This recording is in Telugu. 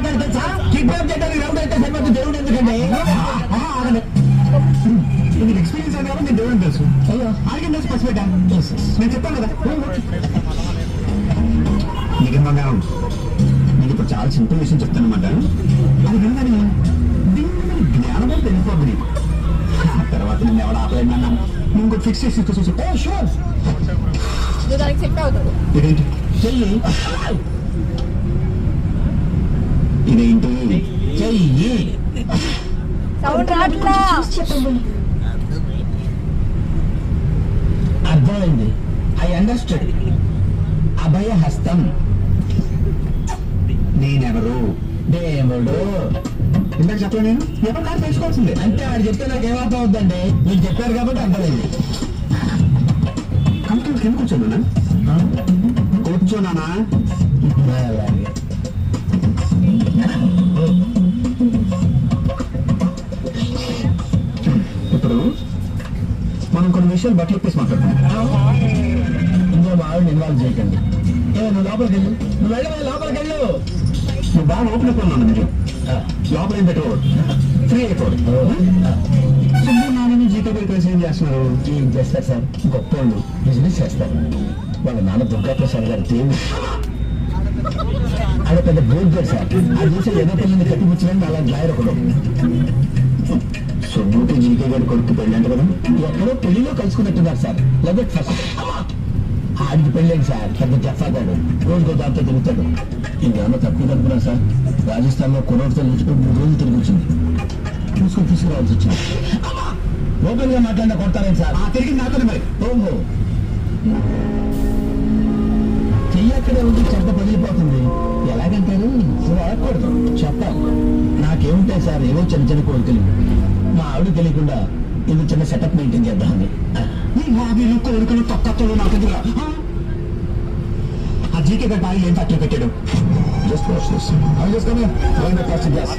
మాట్లాడితే సార్ కిడ్నాప్ చేయడానికి రౌండ్ అయితే సరిపోతుంది దేవుడు ఎందుకండి నీకు ఎక్స్పీరియన్స్ అయినా కాబట్టి నేను దేవుడు తెలుసు. అయ్యో ఆడికి తెలుసు పసి పెట్టాను. నేను చెప్పాను కదా. నీకేం బంగారం, నేను ఇప్పుడు చాలా సింపుల్ విషయం చెప్తాను అనమాట. అది వినగానే జ్ఞానం తెలిసిపోతుంది. తర్వాత నేను ఎవరు ఆపలేదన్నా నువ్వు ఇంకోటి ఫిక్స్ చేసి చూసి ఓ షూర్ దానికి సెట్ అవుతుంది. ఇదేంటి చెయ్యి ఇదేంటి చెయ్యి సౌండ్ రాట్లా. అర్థమైంది. I understood. అభయ హస్తం. నేనెవరు దేవుడు. ఇందాక చెప్పలే నేను ఎవరు కాదు తెలుసుకోవాల్సిందే. అంటే వాడు చెప్తే నాకు ఏమర్థం అవుతుందండి. మీరు చెప్పారు కాబట్టి అర్థమైంది. కంపెనీ కింద కూర్చోనా కూర్చోనానా అలాగే. ఇప్పుడు మనం కొన్ని విషయాలు బట్టలు ఇప్పేసి మాట్లాడుతున్నాం. ఇంకో మా ఆవిడని ఇన్వాల్వ్ చేయకండి. నువ్వు లోపలికి వెళ్ళు. నువ్వు వెళ్ళవే లోపలికి వెళ్ళు. నువ్వు బాగా ఓపెన్ అయిపోయినా మీరు లోపల ఏం పెట్టుకోవద్దు, ఫ్రీ అయిపోవద్దు. సుబ్బు నాన్నని జీతో పేరు కలిసి ఏం చేస్తున్నారు? ఏం చేస్తారు సార్, గొప్పోళ్ళు బిజినెస్ చేస్తారు. వాళ్ళ నాన్న దుర్గాప్రసాద్ గారు దేవుడు. ఆడ పెద్ద బోర్డు సార్. ఆ చూసే ఏదో పిల్లల్ని కట్టిపుచ్చడానికి అలా లాయర్ ఒకడు. సుబ్బుకి జీకే గారి కొడుకు పెళ్ళంట కదా. ఎక్కడో పెళ్లిలో కలుసుకున్నట్టున్నారు సార్. లేదా ఫస్ట్ ఆడికి పెళ్ళండి సార్. పెద్ద జఫాగాడు. రోజుకో దాంతో తిరుగుతాడు. ఇంకేమన్నా తక్కువ అనుకున్నాను సార్. రాజస్థాన్ లో కొనోటితో నిలుచుకుని 3 రోజులు తిరిగి వచ్చింది. చూసుకొని తీసుకురావాల్సి వచ్చింది. ఓపెన్ గా మాట్లాడినా కొడతారేం సార్? తిరిగి నాతోనే మరి. ఓహో, చెయ్యి అక్కడే ఉండి చెడ్డ పగిలిపోతుంది. ఎలాగంటారు? అడగకూడదు, చెప్పాలి. నాకేముంటాయి సార్, ఏవో చిన్న చిన్న కోరికలు. మా ఆవిడ తెలియకుండా ఇది చిన్న సెటప్ మెయింటైన్ చేద్దామని. నీ మామీలు కోరికలు తొక్కలు నాకు ఎదురా. ఆ జీకే గారి బాగా ఏం తక్కువ పెట్టాడు. Just watch this. I just come here. Going to plastic glass.